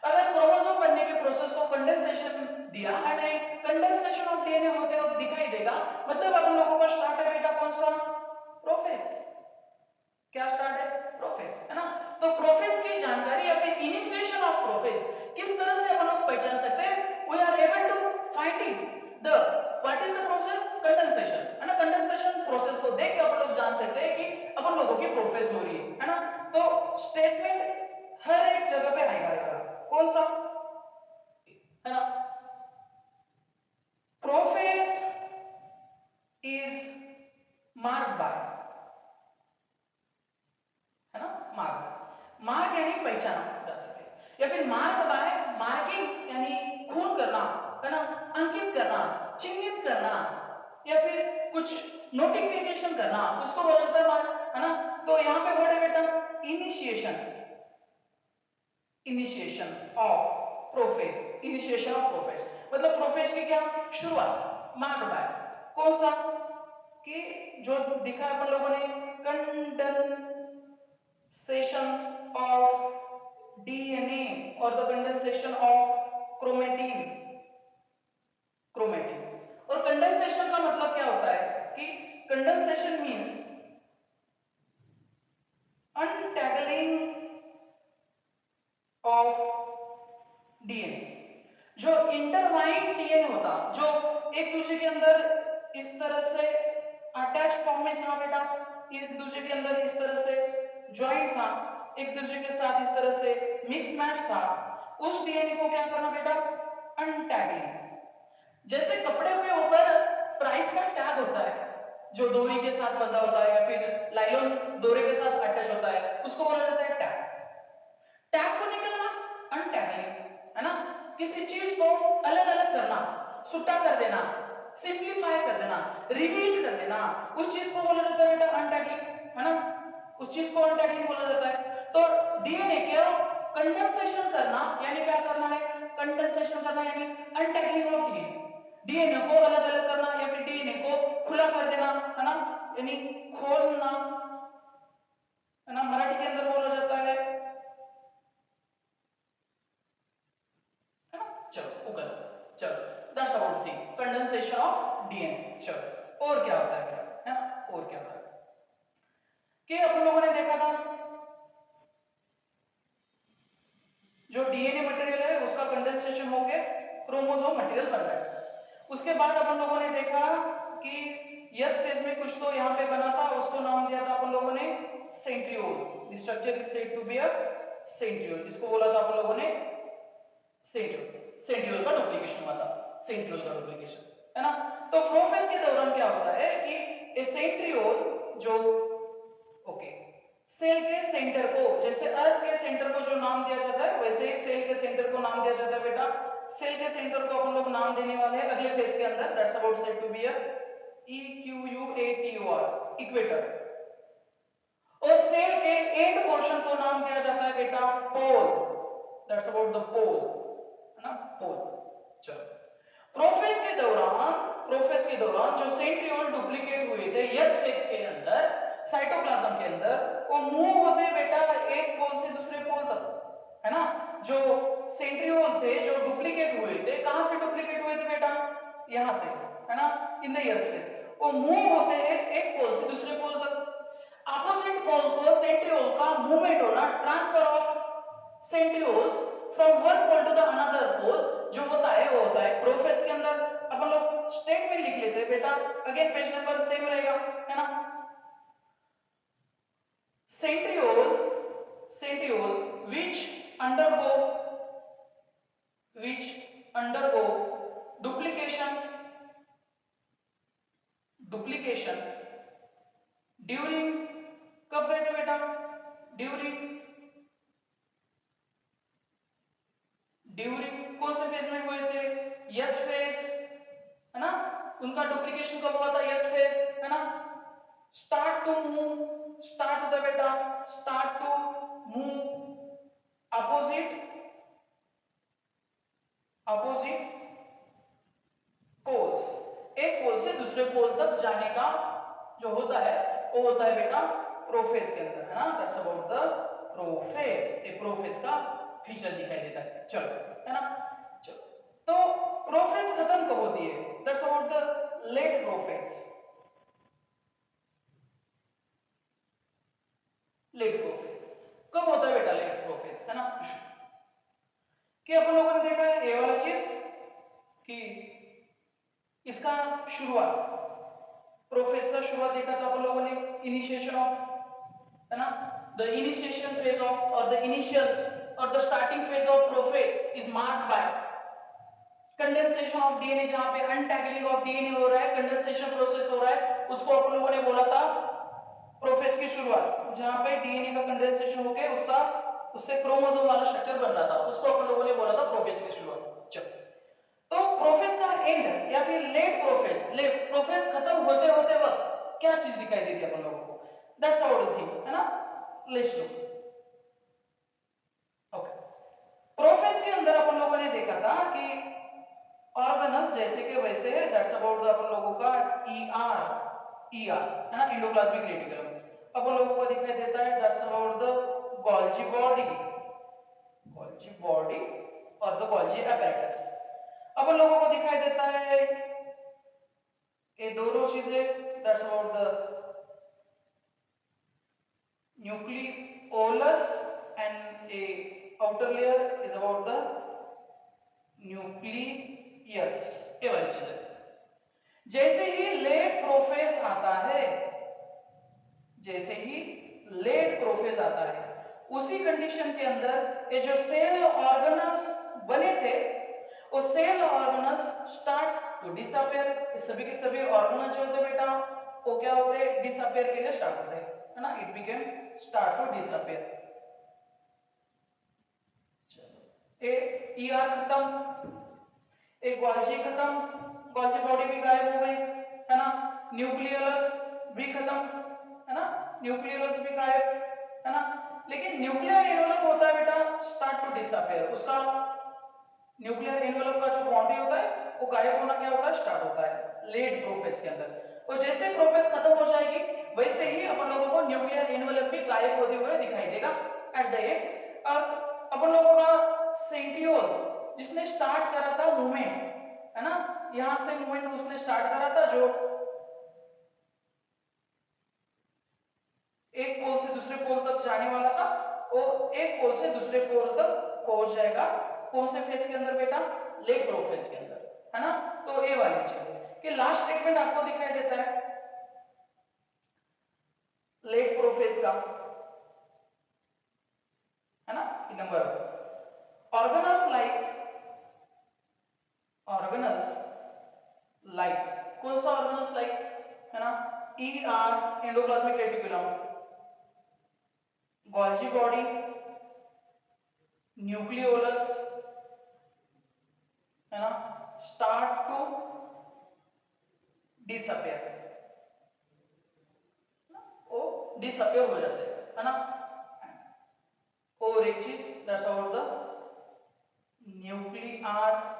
अगर क्रोमोसोम बनने के प्रोसेस को कंडेंसेशन दिया एंड कंडेंसेशन ऑफ डीएनए होते हुए दिखाई देगा, मतलब अपन लोगों का स्टार्ट है बेटा कौन सा, प्रोफेज। क्या स्टार्ट है, प्रोफेज, है ना। तो प्रोफेज की जानकारी या फिर इनिशिएशन ऑफ प्रोफेज किस तरह से अपन लोग पहचान सकते हैं, we are able to finding the what is the process, condensation, है ना। कंडेंसेशन प्रोसेस को देख के अपन लोग जान सकते हैं कि अपन लोगों की प्रोफेज हो रही है ना। तो स्टेटमेंट हर एक जगह पे आएगा, कौन सा, है ना, प्रोफेज इज मार्क्ड बाय, है ना, मार्क, मार्क यानी पहचाना जा सके, या फिर मार्क बाय, मार्किंग यानी खून करना, है ना, अंकित करना, चिन्हित करना, या फिर कुछ नोटिफिकेशन करना, उसको बोला जाता है मार्क, है ना। तो यहाँ पे वर्ड है बेटा initiation, initiation of prophase, initiation of prophase मतलब प्रोफेज की क्या शुरुआत, मार्क बाय कौन सा, कि जो दिखा अपन लोगों ने कंडेंसेशन ऑफ डीएनए और the condensation of chromatin, chromatin. और कंडेंसेशन का मतलब क्या होता है कि कंडेंसेशन मींस अनटैगलिंग ऑफ डीएनए। जो इंटरवाइन डीएनए होता, जो एक दूसरे के अंदर इस तरह से अटैच फॉर्म में था बेटा, एक दूसरे के अंदर इस तरह से ज्वाइंट था, एक दूसरे के साथ इस तरह से मिक्स मैच था, उस डीएनए को क्या करना बेटा, अनटैगलिंग। जैसे कपड़े के ऊपर प्राइस का टैग होता है जो डोरी के साथ बंधा होता है या फिर लाइलॉन डोरे के साथ अटैच होता है, उसको बोला जाता है टैग। टैग को निकलना अनटैगलिंग है ना, किसी चीज को अलग अलग करना, सुटा कर देना, सिंप्लीफाई कर देना, रिवील कर देना, उस चीज को बोला जाता है बेटा अनटैगलिंग, है ना, उस चीज को अनटैगलिंग बोला जाता है। तो डीएनए को कंडेंसेशन करना यानी क्या करना है, कंडेंसेशन करना यानी अनटैगलिंग ऑफ डीएनए, डीएनए को अलग अलग करना या फिर डीएनए को खुला कर देना, है ना, यानी खोलना, है ना, मराठी के अंदर बोला जाता है ना। चलो उगल, चलो that's about thing condensation of DNA. चलो और क्या होता है, है ना, और क्या होता है कि अपन लोगों ने देखा था जो डीएनए मटेरियल है उसका कंडेंसेशन होकर क्रोमोसोम मटेरियल बन रहा है। उसके बाद अपन लोगों ने देखा कि यस फेज में कुछ तो यहाँ पे बना था, उसको नाम दिया था अपन लोगों ने centriole. The structure is said to be a centriole, इसको बोला था अपन लोगों ने सेंट्रियोल। सेंट्रियोल का डुप्लीकेशन हुआ था, सेंट्रियोल का डुप्लीकेशन, है ना। तो प्रोफेज के दौरान क्या होता है कि सेंट्रियोल जो ओके सेल के सेंटर को, जैसे अर्थ के सेंटर को जो नाम दिया जाता है वैसे ही सेल के सेंटर को नाम दिया जाता है बेटा। सेल के सेंटर को अपन लोग नाम देने वाले हैं अगले फेज के अंदर, that's about said to be a EQUATOR, equator. और सेल के एंड पोर्शन को नाम दिया जाता है बेटा pole, that's about the pole, है ना, पोल। चलो प्रोफेज के दौरान जो सेंट्रियोल डुप्लीकेट हुए थे यस फेज के अंदर साइटोप्लाज्म के अंदर, वो मूव होते बेटा एक पोल से दूसरे पोल तक, है ना। जो सेंट्रियोल थे जो डुप्लीकेट हुए थे, कहां से डुप्लीकेट हुए थे बेटा, यहां से, है ना, इन द यस फेज। वो मूव होते हैं एक पोल से दूसरे पोल तक। अपोजिट पोल को सेंट्रियोल का मूवमेंट होना, transfer of centrioles from one pole to the another pole जो होता है वो होता है प्रोफेज के अंदर। अपन लोग स्टेटमेंट लिख लेते हैं बेटा, अगेन पेज नंबर सेम रहेगा, है ना। Centriole which undergo duplication during, कब गए थे बेटा, ड्यूरिंग कौन से फेज में हुए थे, यस फेज, है ना। उनका डुप्लीकेशन कब हुआ था, यस फेज, है ना। स्टार्ट टू होता बेटा, start to move opposite poles, एक पोल से दूसरे पोल तक जाने का जो होता है वो होता है बेटा प्रोफेज के अंदर, है ना, दैट्स अबाउट द प्रोफेज। ये प्रोफेज का फीचर दिखाई देता है। चलो, है ना, चलो तो प्रोफेज खत्म कब होती है, that's about the late prophase. Late prophase कब होता है बेटा, लेट प्रोफेज, है ना, कि अपन लोगों ने देखा है ये वाला चीज कि इसका शुरुआत, प्रोफेज का शुरुआत देखा था अपन लोगों ने, इनिशिएशन ऑफ, है ना, द इनिशिएशन फेज ऑफ और द इनिशियल और the starting phase of prophase is marked by condensation of DNA. जहां पे अनटैगलिंग ऑफ डीएनए हो रहा है, कंडेंसेशन प्रोसेस हो रहा है, उसको अपन लोगों ने बोला था प्रोफेज की शुरुआत। जहां पे डीएनए का कंडेंसेशन होके उससे क्रोमोसोम वाला स्ट्रक्चर बन रहा था, उसको अपन लोगों ने बोला था प्रोफेज की शुरुआत। चलो, तो प्रोफेज का एंड या फिर लेट प्रोफेज खत्म होते होते वक्त क्या चीज दिखाई देती है अपन लोगों को, दैट्स हाउ द थिंग, है ना। Let's look, okay. प्रोफेज के अंदर अपन लोगों ने देखा था कि ऑर्गेनल्स जैसे के वैसे है, दैट्स अबाउट द अपन लोगों का ईआर, है ना, एंडोप्लाज्मिक रेटिकुलम अपन लोगों को दिखाई देता है, that's about the Golgi body और द गोल्जी apparatus अपन लोगों को दिखाई देता है ये दोनों चीजें, that's about the nucleolus and A outer layer is about the nucleus, ये वाली चीजें। जैसे ही लेट प्रोफेज आता है, उसी कंडीशन के अंदर ये जो सेल ऑर्गेनल्स बने थे वो cell organelles start to disappear. ये सभी के सभी ऑर्गेनल जो होते हैं बेटा वो क्या होते हैं, डिसअपियर के लिए स्टार्ट होते हैं, है ना, it became start to disappear. ए ईआर खत्म, एक गोल्जी खत्म, गोल्जी बॉडी भी गायब हो गई, है ना, न्यूक्लियस भी खत्म, है ना, न्यूक्लियस भी गायब, है ना, लेकिन न्यूक्लियर एनवेलप होता है बेटा स्टार्ट टू डिसअपियर, उसका न्यूक्लियर एनवेलप का जो बाउंड्री होता है वो गायब होना क्या होता है, स्टार्ट होता है लेट प्रोफेज के अंदर। और जैसे प्रोफेज खत्म हो जाएगी वैसे ही अपन लोगों को न्यूक्लियर एनवेलप भी गायब होते हुए दिखाई देगा एट द एंड। और अपन लोगों का सेंट्रियोल जिसने स्टार्ट करा था मूवमेंट, है ना, यहां से मूवमेंट उसने स्टार्ट करा था, जो एक पोल से दूसरे पोल तक जाने वाला था, और एक पोल से दूसरे पोल तक पहुंच जाएगा कौन से फेज के अंदर बेटा, लेट प्रोफेज के अंदर, है ना। तो ये वाली चीज है कि लास्ट स्टेटमेंट आपको दिखाई देता है लेट प्रोफेज का, है ना, नंबर ऑर्गेनल्स लाइक कौन सा ऑर्गेनल्स लाइक, है ना, E R endoplasmic reticulum, Golgi body, nucleolus, है ना, स्टार्ट टू डिसअपियर, वो डिसअपियर हो जाते हैं, है ना। और एक चीज that's about the nuclear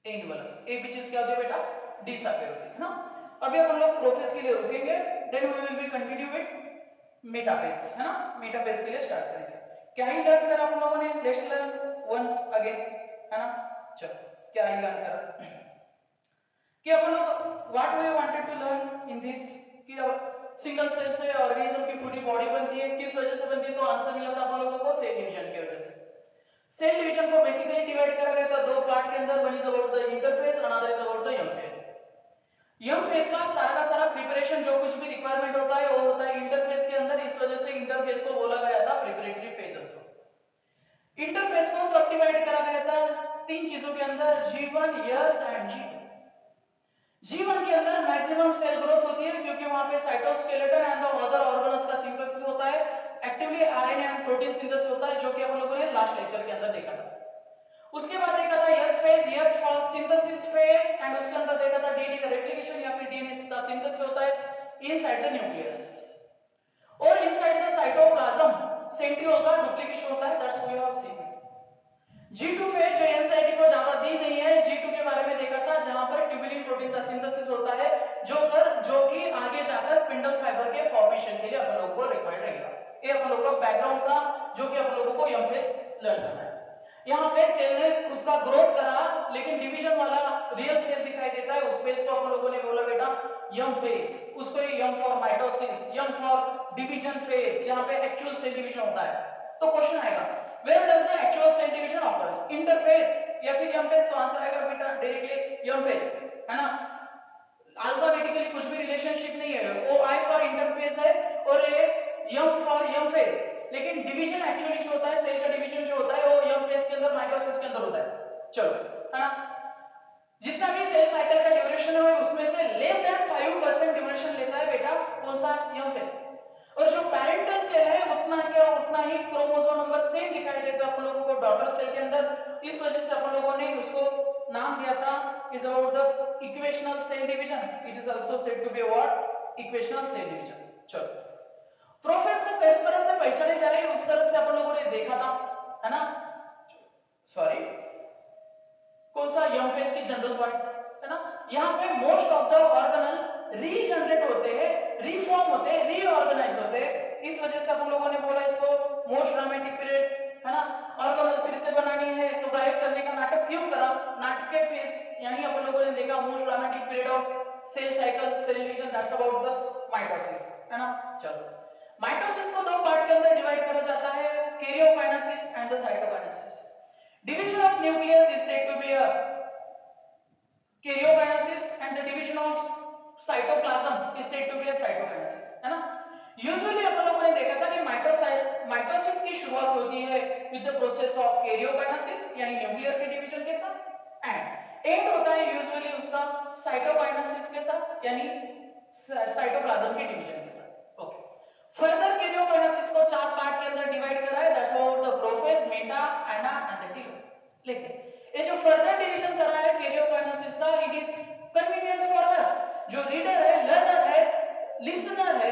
envelope, एक भी चीज क्या होती है बेटा, डिसअपियर होती है ना। अभी अपन लोग प्रोफेज के लिए रुकेंगे, then we will be continue with metaphase, है ना, मेटाफेज के लिए स्टार्ट करेंगे। क्या ही लर्न करा अपन लोगों ने, लेट्स लर्न वंस अगेन, है ना। चलो क्या ही लर्न करा कि अपन लोग what we wanted to learn in this, कि सिंगल सेल से ऑर्गेनिज्म की पूरी बॉडी बनती है, किस वजह से बनती है, तो आंसर मिला था अपन लोगों को सेल डिवीजन की वजह से। सेल डिवीजन को बेसिकली डिवाइड करा गया था दो पार्ट के अंदर, one is about the interphase, another is about the young phase. Young phase का सारा प्रिपरेशन जो कुछ भी रिक्वायरमेंट होता है वो होता है इंटरफेज के अंदर, इस वजह से इंटरफेज को बोला गया था प्रिपरेटरी फेज आल्सो। इंटरफेज को सब डिवाइड करा गया था तीन चीजों के अंदर, G1, S and G2। G1 के अंदर मैक्सिमम सेल ग्रोथ होती है क्योंकि वहां पे cytoskeleton and the other organelles का सिंथेसिस होता है, actively RNA and protein synthesis होता है, जो कि अपन लोगों ने लास्ट लेक्चर के अंदर देखा था। उसके बाद देखा था yes phase, yes for synthesis phase, and उसके अंदर देखा था डीएनए का रेप्लिकेशन या फिर डीएनए का सिंथेसिस होता है इनसाइड द न्यूक्लियस। और इनसाइड द साइटोप्लाज्म सेंट्रियोल का डुप्लीकेशन होता है, that's we have seen. G2 phase जो एनसीईआरटी को ज्यादा दी नहीं है, G2 के बारे में देखा था जहां पर ट्यूबुलिन प्रोटीन का सिंथेसिस होता है, जो कि आगे जाकर स्पिंडल फाइबर के फॉर्मेशन के लिए अपन लोगों को रिक्वायर्ड रहेगा। ये अपन लोगों का बैकग्राउंड था जो कि अपन लोगों को यंग फेज लर्न करना है। यहाँ पे सेल ने खुद का ग्रोथ करा, लेकिन डिवीजन वाला रियल फेज दिखाई देता है, उस फेज को अपन लोगों ने बोला बेटा यंग फेज, उसको young for mitosis, young for division phase, जहां पे एक्चुअल सेल डिवीजन होता है। तो क्वेश्चन आएगा where does the actual cell division occurs, interphase या फिर यंग फेज, तो आंसर आएगा बेटा डायरेक्टली यंग फेज, है ना। अल्फाबेटिकली कुछ भी रिलेशनशिप नहीं है, ओ आई फॉर इंटरफेज है और a young for young phase, लेकिन डिवीजन एक्चुअली जो होता है, सेल का डिवीजन जो होता है वो यंग फेज के अंदर, माइटोसिस के अंदर होता है। चलो, है ना, जितना भी सेल साइकिल का ड्यूरेशन है उसमें से लेस देन 5% ड्यूरेशन लेता है बेटा कौन सा, यंग फेज। और जो पैरेंटल सेल है उतना ही क्रोमोसोम नंबर सेम दिखाई देता है अपन लोगों को डॉटर सेल के अंदर, इस वजह से अपन लोगों ने उसको नाम दिया था is about the equational cell division, it is also said to be what, equational cell division. चलो प्रोफेज को किस तरह से पहचाने जाए उस तरह से अपन लोगों ने देखा था, है ना। सॉरी, कौन सा, यंग फेज की जनरल पॉइंट, है ना। यहाँ पे most of the organelle regenerate होते हैं, रीफॉर्म होते हैं, रीऑर्गेनाइज होते हैं, इस वजह से अपन लोगों ने बोला इसको मोस्ट ड्रामेटिक पीरियड, है ना। ऑर्गेनल फिर से बनानी है तो गायब करने का नाटक क्यों करा, नाटकीय फेज, यानी अपन लोगों ने देखा most dramatic period of cell cycle, cell division, that's about the mitosis, है ना। चलो माइटोसिस को दो पार्ट के अंदर डिवाइड करा जाता है, karyokinesis and the cytokinesis. Division of nucleus is said to be a karyokinesis and the division of cytoplasm is said to be a cytokinesis, है ना। यूजुअली अपन लोगों ने देखा था कि माइटोसिस की शुरुआत होती है with the process of karyokinesis यानी न्यूक्लियर के डिवीजन के साथ, एंड होता है यूजुअली उसका साइटोकाइनेसिस के साथ यानी साइटोप्लाज्म के डिवीजन के साथ। ओके, फर्दर कैरियोकाइनेसिस को चार पार्ट के अंदर डिवाइड करा है, that's about the prophase, meta, ana and the telo. लेकिन ये जो फर्दर डिवीजन करा है कैरियोकाइनेसिस का, it is convenience for us, जो रीडर है, लर्नर है, लिसनर है,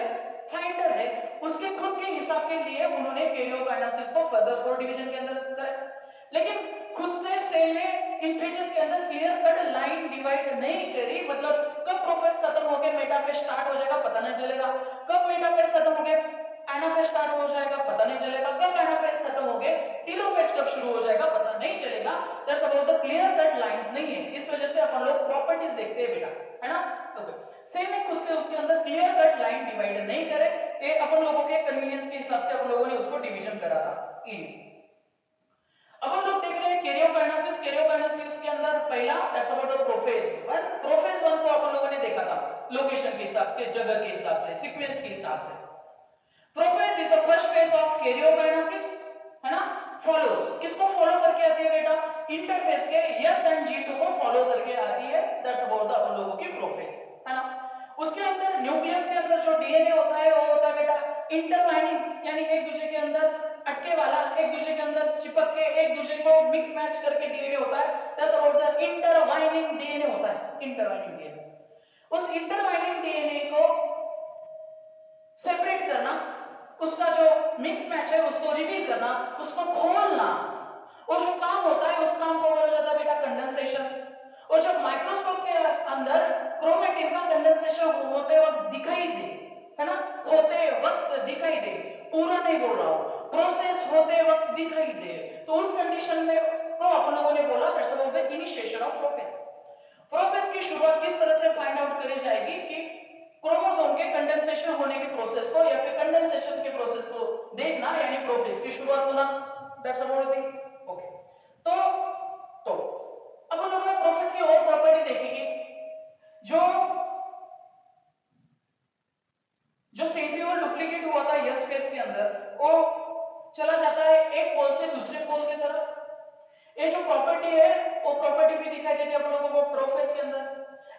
फाइंडर है, उसके खुद के हिसाब के लिए उन्होंने कैरियोकाइनेसिस को फर्दर 4 डिवीजन के अंदर करा। लेकिन खुद से सेल ने इन पेजेस के अंदर क्लियर कट लाइन डिवाइड नहीं करी, मतलब कब प्रोफेज खत्म हो गया मेटाफेज स्टार्ट हो जाएगा पता नहीं चलेगा, कब मेटाफेज खत्म हो गया एनाफेज स्टार्ट हो जाएगा पता नहीं चलेगा, कब एनाफेज खत्म हो गया टीलोफेज कब शुरू हो जाएगा पता नहीं चलेगा। That's about the clear cut lines नहीं है, इस वजह से अपन लोग प्रॉपर्टीज देखते हैं बेटा, है ना। ओके, सेल ने खुद से उसके अंदर क्लियर कट लाइन डिवाइड नहीं करे, ये अपन लोगों के कन्वीनियंस के हिसाब से अपन लोगों ने उसको डिवीजन करा था इन। अब हम लोग देख रहे हैं कैरियोकाइनेसिस, कैरियोकाइनेसिस के अंदर पहला that's about the prophase one. Prophase one को अपन लोगों ने देखा था लोकेशन के हिसाब से, जगह के हिसाब से, सीक्वेंस के हिसाब से। Prophase is the first phase of karyokinesis, है ना। फॉलोज, किसको फॉलो करके आती है बेटा, इंटरफेज के S एंड G2 को फॉलो करके आती है, दैट्स अबाउट द अपन लोगों की प्रोफेज, है ना। उसके अंदर न्यूक्लियस के अंदर जो डीएनए होता है वो होता है बेटा इंटरवाइनिंग, यानी एक दूसरे के अंदर अटके वाला, एक दूसरे के अंदर चिपक के एक दूसरे को मिक्स मैच करके डीएनए होता है, दैट्स अबाउट द इंटरवाइनिंग डीएनए होता है, इंटरवाइनिंग डीएनए। उस इंटरवाइनिंग डीएनए को सेपरेट करना, उसका जो मिक्स मैच है उसको रिवील करना, उसको खोलना, और जो काम होता है उस काम को बोला जाता है बेटा कंडेंसेशन। और जब माइक्रोस्कोप के अंदर क्रोमेटिन का कंडेंसेशन होते वक्त दिखाई दे, है ना, होते वक्त दिखाई दे, पूरा नहीं बोल रहा हूं, प्रोसेस होते वक्त दिखाई दे, तो उस कंडीशन में तो अपन लोगों ने बोला that's about the initiation of prophase. Prophase की शुरुआत किस तरह से फाइंड आउट करी जाएगी कि क्रोमोसोम के कंडेंसेशन होने के प्रोसेस को या फिर कंडेंसेशन के प्रोसेस को देखना, यानी प्रोफेज की शुरुआत होना, दैट्स अबाउट द ओके। तो अब हम लोग प्रोफेज की और प्रॉपर्टी देखेंगे, जो सेंट्रियोल डुप्लीकेट हुआ था यस फेज के अंदर, वो चला जाता है एक पोल से दूसरे पोल की तरफ। ये जो प्रॉपर्टी है वो प्रॉपर्टी भी दिखाई देती है हम लोगों को प्रोफेज के अंदर।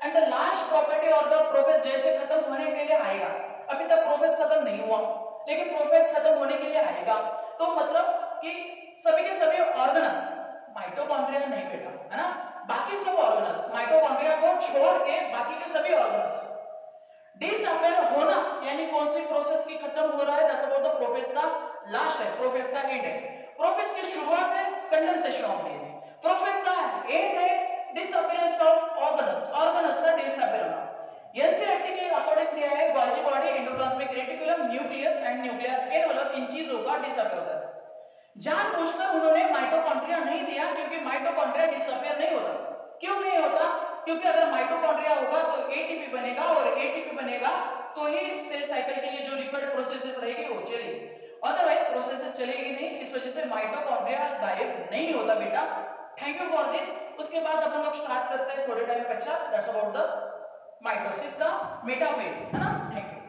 एंड द लास्ट प्रॉपर्टी और द प्रोफेज जैसे खत्म होने के लिए आएगा, अभी तक प्रोफेज खत्म नहीं हुआ लेकिन प्रोफेज खत्म होने के लिए आएगा, तो मतलब कि सभी के सभी ऑर्गेनल्स, माइटोकॉन्ड्रिया नहीं बेटा, है ना, बाकी सब ऑर्गेनल्स, माइटोकॉन्ड्रिया को छोड़ के बाकी के सभी ऑर्गेनल्स डिसअपेयर होना, यानी कौन सी प्रोसेस की खत्म हो रहा है, दैट्स अबाउट द प्रोफेज का लास्ट है, प्रोफेज का एंड है। प्रोफेज की शुरुआत है कंडेंसेशन ऑफ डीएनए, प्रोफेज का एंड है डिसअपीयरेंस ऑफ ऑर्गेनल्स, ऑर्गेनल्स का डिसअपीयर होना। एनसीईआरटी के अकॉर्डिंग दिया है Golgi body, endoplasmic reticulum, nucleus and nuclear, इन मतलब इन चीजों का डिसअपीयर होता है। जानबूझकर उन्होंने माइटोकॉन्ड्रिया नहीं दिया क्योंकि माइटोकॉन्ड्रिया डिसअपीयर नहीं होता। क्यों नहीं होता, क्योंकि अगर माइटोकॉन्ड्रिया होगा तो एटीपी बनेगा, और एटीपी बनेगा तो ही सेल साइकिल के लिए जो रिक्वायर्ड प्रोसेसेस रहेगी वो चलेगी, अदरवाइज प्रोसेसेस चलेगी नहीं। इस वजह से माइटोकॉन्ड्रिया गायब नहीं होता बेटा। Thank you for this. उसके बाद अपन लोग स्टार्ट करते हैं थोड़े टाइम पश्चात, दैट्स अबाउट द माइटोसिस का मेटाफेज, है ना। Thank you.